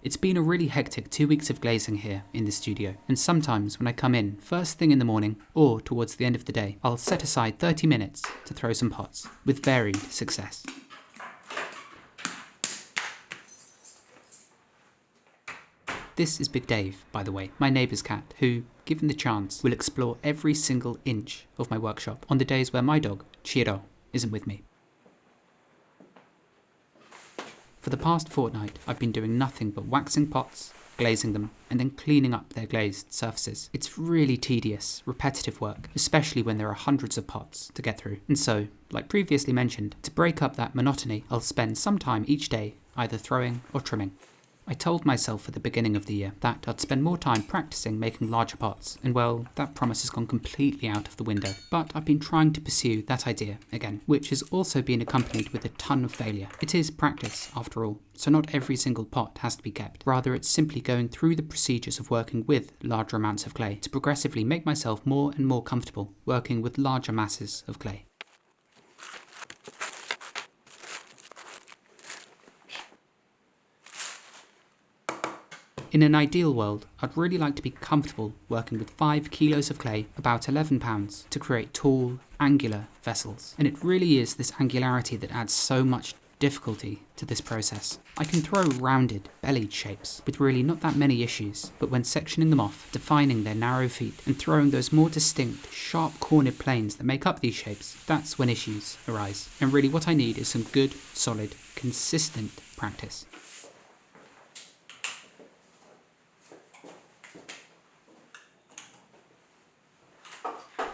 It's been a really hectic 2 weeks of glazing here in the studio, and sometimes when I come in first thing in the morning or towards the end of the day, I'll set aside 30 minutes to throw some pots, with varied success. This is Big Dave, by the way, my neighbour's cat, who, given the chance, will explore every single inch of my workshop on the days where my dog, Chiro, isn't with me. For the past fortnight, I've been doing nothing but waxing pots, glazing them, and then cleaning up their glazed surfaces. It's really tedious, repetitive work, especially when there are hundreds of pots to get through. And so, like previously mentioned, to break up that monotony, I'll spend some time each day either throwing or trimming. I told myself at the beginning of the year that I'd spend more time practicing making larger pots, and well, that promise has gone completely out of the window. But I've been trying to pursue that idea again, which has also been accompanied with a ton of failure. It is practice, after all, so not every single pot has to be kept. Rather, it's simply going through the procedures of working with larger amounts of clay to progressively make myself more and more comfortable working with larger masses of clay. In an ideal world, I'd really like to be comfortable working with 5 kilos of clay, about 11 pounds, to create tall, angular vessels. And it really is this angularity that adds so much difficulty to this process. I can throw rounded, bellied shapes with really not that many issues, but when sectioning them off, defining their narrow feet, and throwing those more distinct, sharp-cornered planes that make up these shapes, that's when issues arise. And really what I need is some good, solid, consistent practice.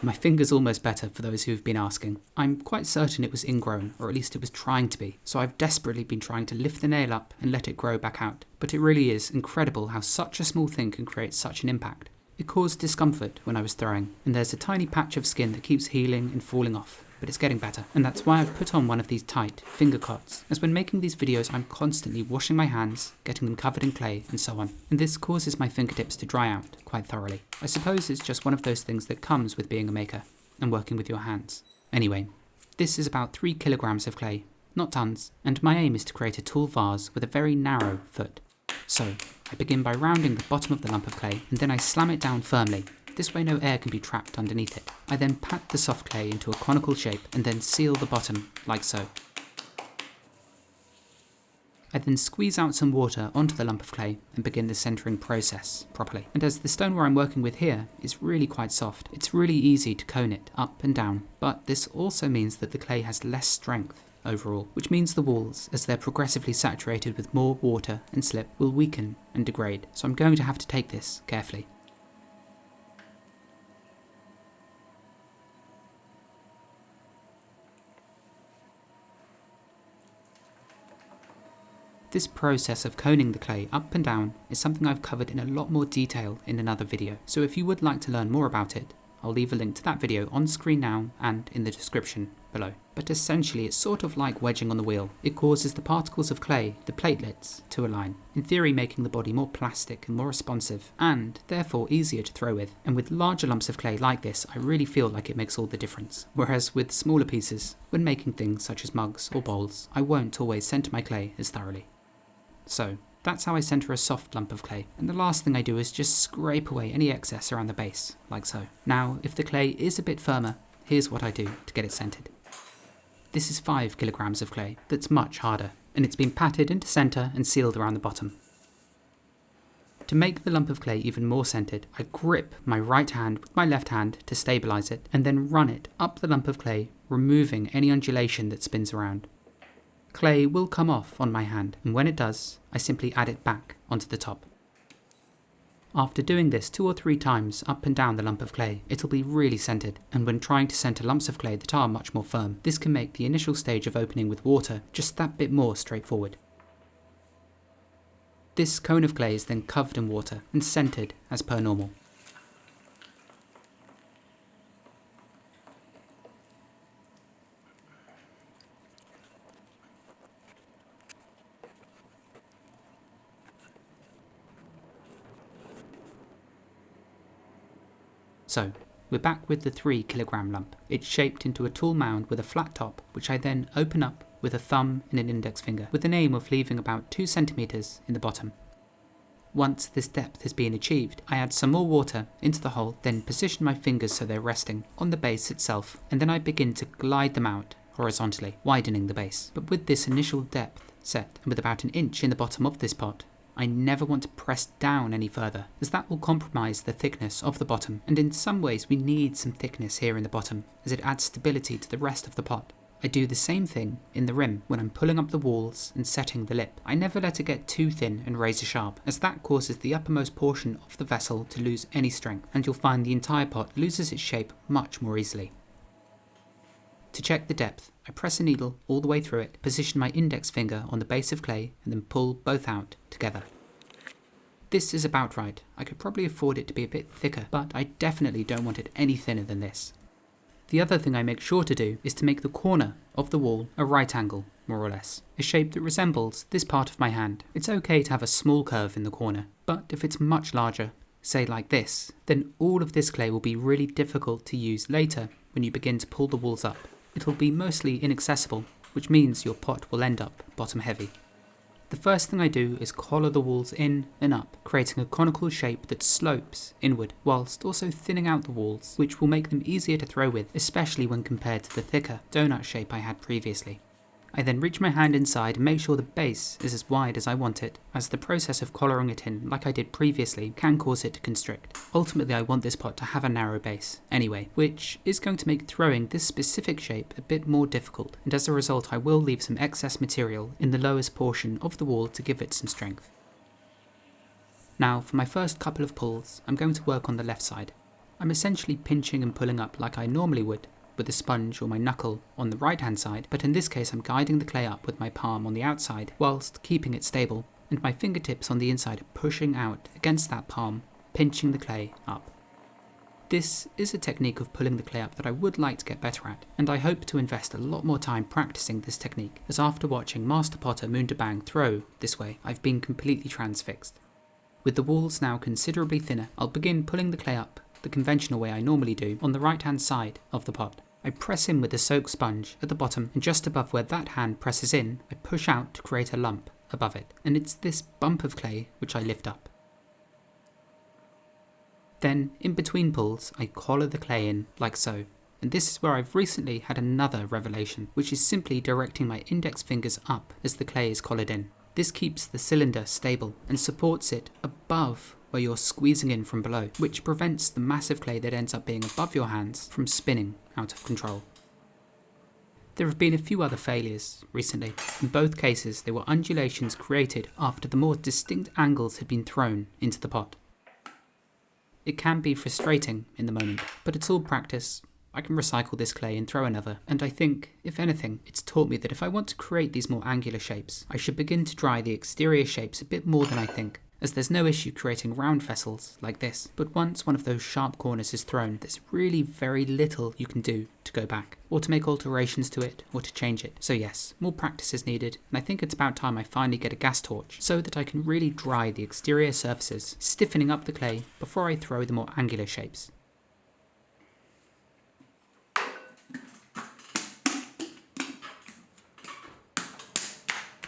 My finger's almost better, for those who have been asking. I'm quite certain it was ingrown, or at least it was trying to be, so I've desperately been trying to lift the nail up and let it grow back out. But it really is incredible how such a small thing can create such an impact. It caused discomfort when I was throwing, and there's a tiny patch of skin that keeps healing and falling off. But it's getting better, and that's why I've put on one of these tight finger cots, as when making these videos I'm constantly washing my hands, getting them covered in clay, and so on, and this causes my fingertips to dry out quite thoroughly. I suppose it's just one of those things that comes with being a maker, and working with your hands. Anyway, this is about 3 kilograms of clay, not tons, and my aim is to create a tall vase with a very narrow foot. So, I begin by rounding the bottom of the lump of clay, and then I slam it down firmly. This way no air can be trapped underneath it. I then pat the soft clay into a conical shape and then seal the bottom, like so. I then squeeze out some water onto the lump of clay and begin the centering process properly. And as the stoneware I'm working with here is really quite soft, it's really easy to cone it up and down, but this also means that the clay has less strength overall, which means the walls, as they're progressively saturated with more water and slip, will weaken and degrade. So I'm going to have to take this carefully. This process of coning the clay up and down is something I've covered in a lot more detail in another video, so if you would like to learn more about it, I'll leave a link to that video on screen now and in the description below. But essentially it's sort of like wedging on the wheel. It causes the particles of clay, the platelets, to align, in theory making the body more plastic and more responsive, and therefore easier to throw with. And with larger lumps of clay like this, I really feel like it makes all the difference. Whereas with smaller pieces, when making things such as mugs or bowls, I won't always center my clay as thoroughly. So, that's how I center a soft lump of clay, and the last thing I do is just scrape away any excess around the base, like so. Now, if the clay is a bit firmer, here's what I do to get it centered. This is 5 kilograms of clay that's much harder, and it's been patted into center and sealed around the bottom. To make the lump of clay even more centered, I grip my right hand with my left hand to stabilize it, and then run it up the lump of clay, removing any undulation that spins around. Clay will come off on my hand, and when it does, I simply add it back onto the top. After doing this 2 or 3 times up and down the lump of clay, it'll be really centered, and when trying to center lumps of clay that are much more firm, this can make the initial stage of opening with water just that bit more straightforward. This cone of clay is then covered in water and centered as per normal. So, we're back with the 3 kilogram lump. It's shaped into a tall mound with a flat top, which I then open up with a thumb and an index finger, with the aim of leaving about 2 centimeters in the bottom. Once this depth has been achieved, I add some more water into the hole, then position my fingers so they're resting on the base itself, and then I begin to glide them out horizontally, widening the base. But with this initial depth set, and with about an inch in the bottom of this pot, I never want to press down any further, as that will compromise the thickness of the bottom, and in some ways we need some thickness here in the bottom, as it adds stability to the rest of the pot. I do the same thing in the rim when I'm pulling up the walls and setting the lip. I never let it get too thin and razor sharp, as that causes the uppermost portion of the vessel to lose any strength, and you'll find the entire pot loses its shape much more easily. To check the depth, I press a needle all the way through it, position my index finger on the base of clay, and then pull both out together. This is about right. I could probably afford it to be a bit thicker, but I definitely don't want it any thinner than this. The other thing I make sure to do is to make the corner of the wall a right angle, more or less, a shape that resembles this part of my hand. It's okay to have a small curve in the corner, but if it's much larger, say like this, then all of this clay will be really difficult to use later when you begin to pull the walls up. It'll be mostly inaccessible, which means your pot will end up bottom heavy. The first thing I do is collar the walls in and up, creating a conical shape that slopes inward, whilst also thinning out the walls, which will make them easier to throw with, especially when compared to the thicker donut shape I had previously. I then reach my hand inside and make sure the base is as wide as I want it, as the process of collaring it in, like I did previously, can cause it to constrict. Ultimately I want this pot to have a narrow base anyway, which is going to make throwing this specific shape a bit more difficult, and as a result I will leave some excess material in the lowest portion of the wall to give it some strength. Now for my first couple of pulls, I'm going to work on the left side. I'm essentially pinching and pulling up like I normally would, with a sponge or my knuckle on the right hand side, but in this case I'm guiding the clay up with my palm on the outside whilst keeping it stable, and my fingertips on the inside are pushing out against that palm, pinching the clay up. This is a technique of pulling the clay up that I would like to get better at, and I hope to invest a lot more time practicing this technique, as after watching Master Potter Moondabang throw this way, I've been completely transfixed. With the walls now considerably thinner, I'll begin pulling the clay up the conventional way I normally do on the right hand side of the pot. I press in with the soaked sponge at the bottom, and just above where that hand presses in, I push out to create a lump above it, and it's this bump of clay which I lift up. Then, in between pulls, I collar the clay in like so, and this is where I've recently had another revelation, which is simply directing my index fingers up as the clay is collared in. This keeps the cylinder stable and supports it above where you're squeezing in from below, which prevents the massive clay that ends up being above your hands from spinning out of control. There have been a few other failures recently. In both cases, they were undulations created after the more distinct angles had been thrown into the pot. It can be frustrating in the moment, but it's all practice. I can recycle this clay and throw another, and I think, if anything, it's taught me that if I want to create these more angular shapes, I should begin to dry the exterior shapes a bit more than I think, as there's no issue creating round vessels like this, but once one of those sharp corners is thrown, there's really very little you can do to go back, or to make alterations to it, or to change it. So yes, more practice is needed, and I think it's about time I finally get a gas torch, so that I can really dry the exterior surfaces, stiffening up the clay before I throw the more angular shapes.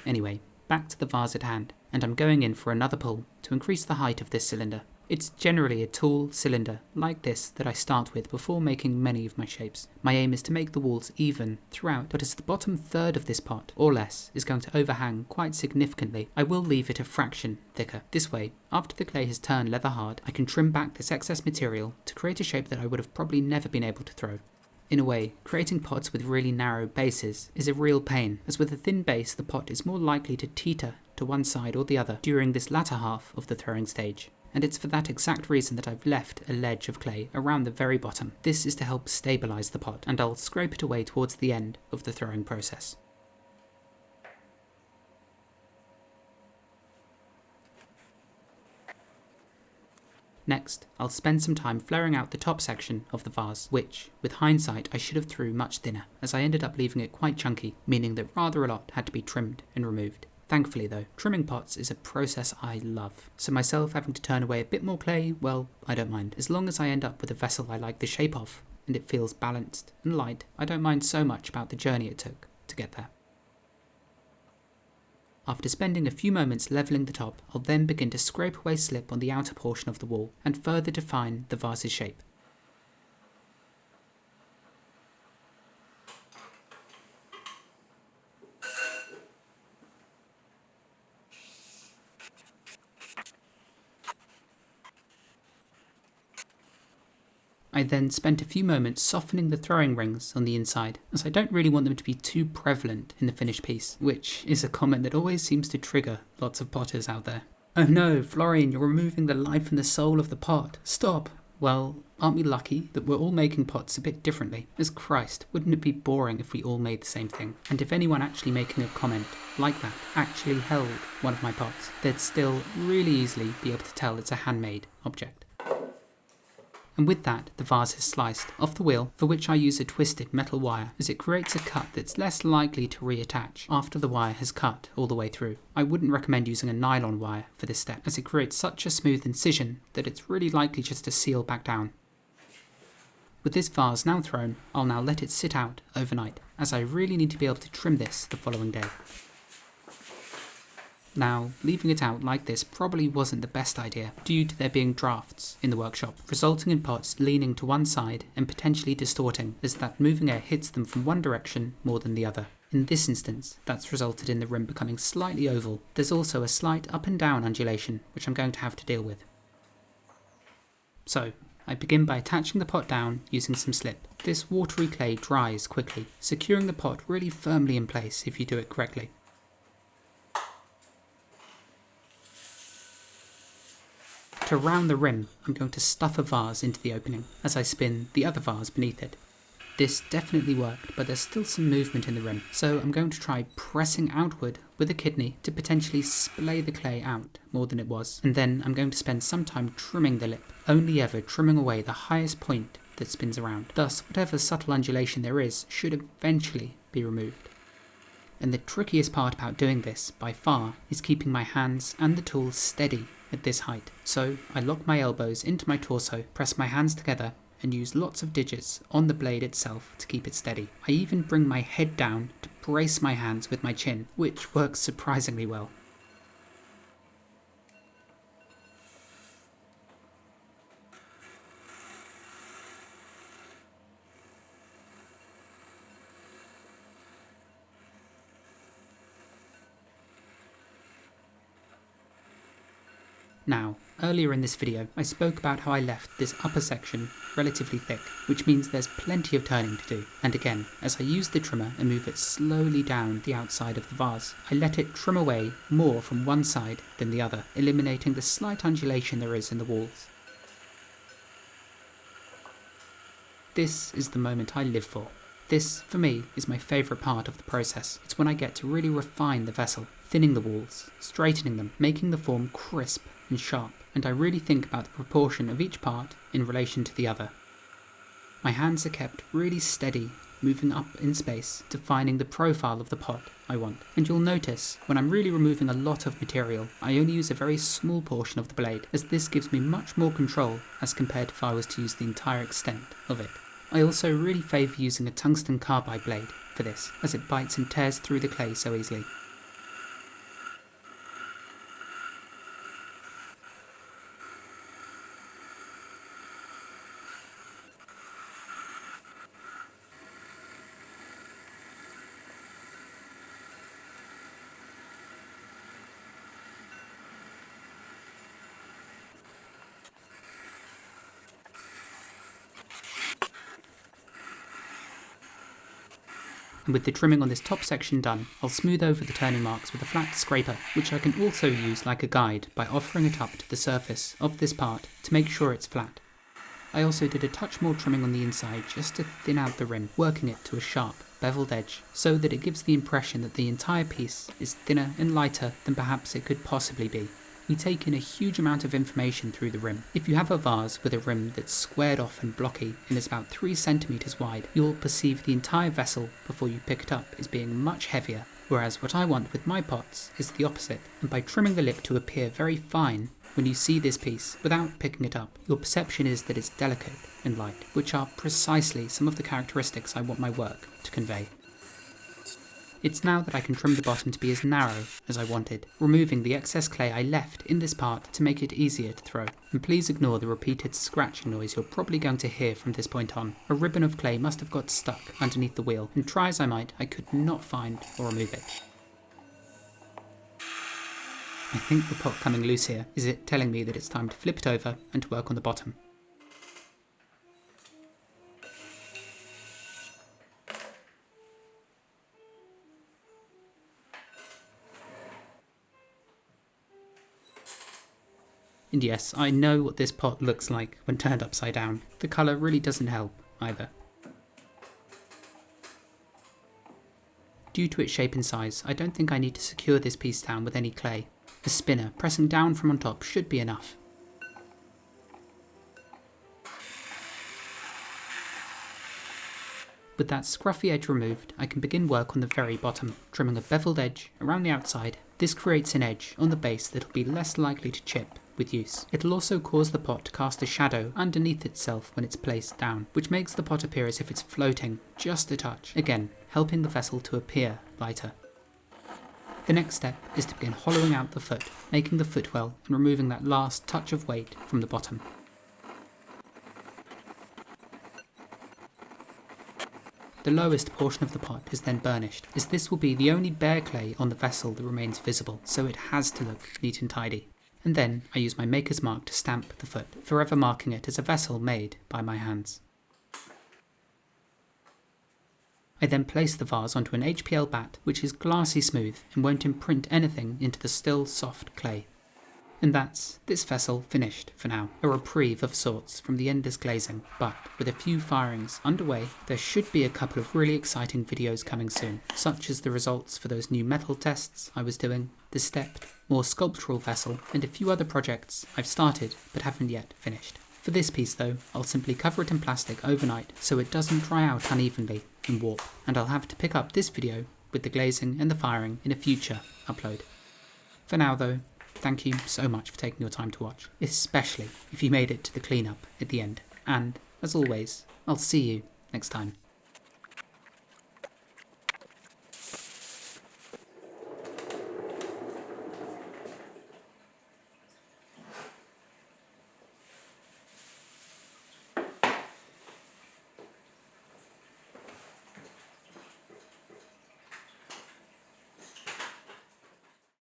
Anyway, back to the vase at hand, and I'm going in for another pull to increase the height of this cylinder. It's generally a tall cylinder like this that I start with before making many of my shapes. My aim is to make the walls even throughout, but as the bottom third of this pot, or less, is going to overhang quite significantly, I will leave it a fraction thicker. This way, after the clay has turned leather hard, I can trim back this excess material to create a shape that I would have probably never been able to throw. In a way, creating pots with really narrow bases is a real pain, as with a thin base the pot is more likely to teeter to one side or the other during this latter half of the throwing stage. And it's for that exact reason that I've left a ledge of clay around the very bottom. This is to help stabilise the pot, and I'll scrape it away towards the end of the throwing process. Next, I'll spend some time flaring out the top section of the vase, which, with hindsight, I should have threw much thinner, as I ended up leaving it quite chunky, meaning that rather a lot had to be trimmed and removed. Thankfully though, trimming pots is a process I love, so myself having to turn away a bit more clay, well, I don't mind. As long as I end up with a vessel I like the shape of, and it feels balanced and light, I don't mind so much about the journey it took to get there. After spending a few moments levelling the top, I'll then begin to scrape away slip on the outer portion of the wall and further define the vase's shape. I then spent a few moments softening the throwing rings on the inside, as I don't really want them to be too prevalent in the finished piece, which is a comment that always seems to trigger lots of potters out there. Oh no, Florian, you're removing the life and the soul of the pot. Stop! Well, aren't we lucky that we're all making pots a bit differently? As Christ, wouldn't it be boring if we all made the same thing? And if anyone actually making a comment like that actually held one of my pots, they'd still really easily be able to tell it's a handmade object. And with that, the vase is sliced off the wheel, for which I use a twisted metal wire, as it creates a cut that's less likely to reattach after the wire has cut all the way through. I wouldn't recommend using a nylon wire for this step, as it creates such a smooth incision that it's really likely just to seal back down. With this vase now thrown, I'll now let it sit out overnight, as I really need to be able to trim this the following day. Now, leaving it out like this probably wasn't the best idea, due to there being drafts in the workshop, resulting in pots leaning to one side and potentially distorting, as that moving air hits them from one direction more than the other. In this instance, that's resulted in the rim becoming slightly oval. There's also a slight up and down undulation, which I'm going to have to deal with. So, I begin by attaching the pot down using some slip. This watery clay dries quickly, securing the pot really firmly in place if you do it correctly. To round the rim, I'm going to stuff a vase into the opening as I spin the other vase beneath it. This definitely worked, but there's still some movement in the rim, so I'm going to try pressing outward with a kidney to potentially splay the clay out more than it was, and then I'm going to spend some time trimming the lip, only ever trimming away the highest point that spins around. Thus, whatever subtle undulation there is should eventually be removed. And the trickiest part about doing this, by far, is keeping my hands and the tool steady at this height. So I lock my elbows into my torso, press my hands together, and use lots of digits on the blade itself to keep it steady. I even bring my head down to brace my hands with my chin, which works surprisingly well. Now, earlier in this video, I spoke about how I left this upper section relatively thick, which means there's plenty of turning to do. And again, as I use the trimmer and move it slowly down the outside of the vase, I let it trim away more from one side than the other, eliminating the slight undulation there is in the walls. This is the moment I live for. This, for me, is my favourite part of the process. It's when I get to really refine the vessel, thinning the walls, straightening them, making the form crisp and sharp, and I really think about the proportion of each part in relation to the other. My hands are kept really steady, moving up in space, defining the profile of the pot I want. And you'll notice, when I'm really removing a lot of material, I only use a very small portion of the blade, as this gives me much more control as compared to if I was to use the entire extent of it. I also really favour using a tungsten carbide blade for this, as it bites and tears through the clay so easily. And with the trimming on this top section done, I'll smooth over the turning marks with a flat scraper, which I can also use like a guide by offering it up to the surface of this part to make sure it's flat. I also did a touch more trimming on the inside just to thin out the rim, working it to a sharp, beveled edge, so that it gives the impression that the entire piece is thinner and lighter than perhaps it could possibly be. We take in a huge amount of information through the rim. If you have a vase with a rim that's squared off and blocky and is about 3 centimeters wide, you'll perceive the entire vessel before you pick it up as being much heavier, whereas what I want with my pots is the opposite, and by trimming the lip to appear very fine, when you see this piece without picking it up, your perception is that it's delicate and light, which are precisely some of the characteristics I want my work to convey. It's now that I can trim the bottom to be as narrow as I wanted, removing the excess clay I left in this part to make it easier to throw. And please ignore the repeated scratching noise you're probably going to hear from this point on. A ribbon of clay must have got stuck underneath the wheel, and try as I might, I could not find or remove it. I think the pot coming loose here is it telling me that it's time to flip it over and to work on the bottom. And yes, I know what this pot looks like when turned upside down. The colour really doesn't help either. Due to its shape and size, I don't think I need to secure this piece down with any clay. A spinner pressing down from on top should be enough. With that scruffy edge removed, I can begin work on the very bottom, trimming a beveled edge around the outside. This creates an edge on the base that'll be less likely to chip with use. It'll also cause the pot to cast a shadow underneath itself when it's placed down, which makes the pot appear as if it's floating just a touch, again helping the vessel to appear lighter. The next step is to begin hollowing out the foot, making the footwell and removing that last touch of weight from the bottom. The lowest portion of the pot is then burnished, as this will be the only bare clay on the vessel that remains visible, so it has to look neat and tidy. And then I use my maker's mark to stamp the foot, forever marking it as a vessel made by my hands. I then place the vase onto an HPL bat, which is glassy smooth and won't imprint anything into the still soft clay. And that's this vessel finished for now. A reprieve of sorts from the endless glazing, but with a few firings underway, there should be a couple of really exciting videos coming soon, such as the results for those new metal tests I was doing, the stepped, more sculptural vessel, and a few other projects I've started but haven't yet finished. For this piece though, I'll simply cover it in plastic overnight so it doesn't dry out unevenly and warp, and I'll have to pick up this video with the glazing and the firing in a future upload. For now though, thank you so much for taking your time to watch, especially if you made it to the cleanup at the end, and as always, I'll see you next time.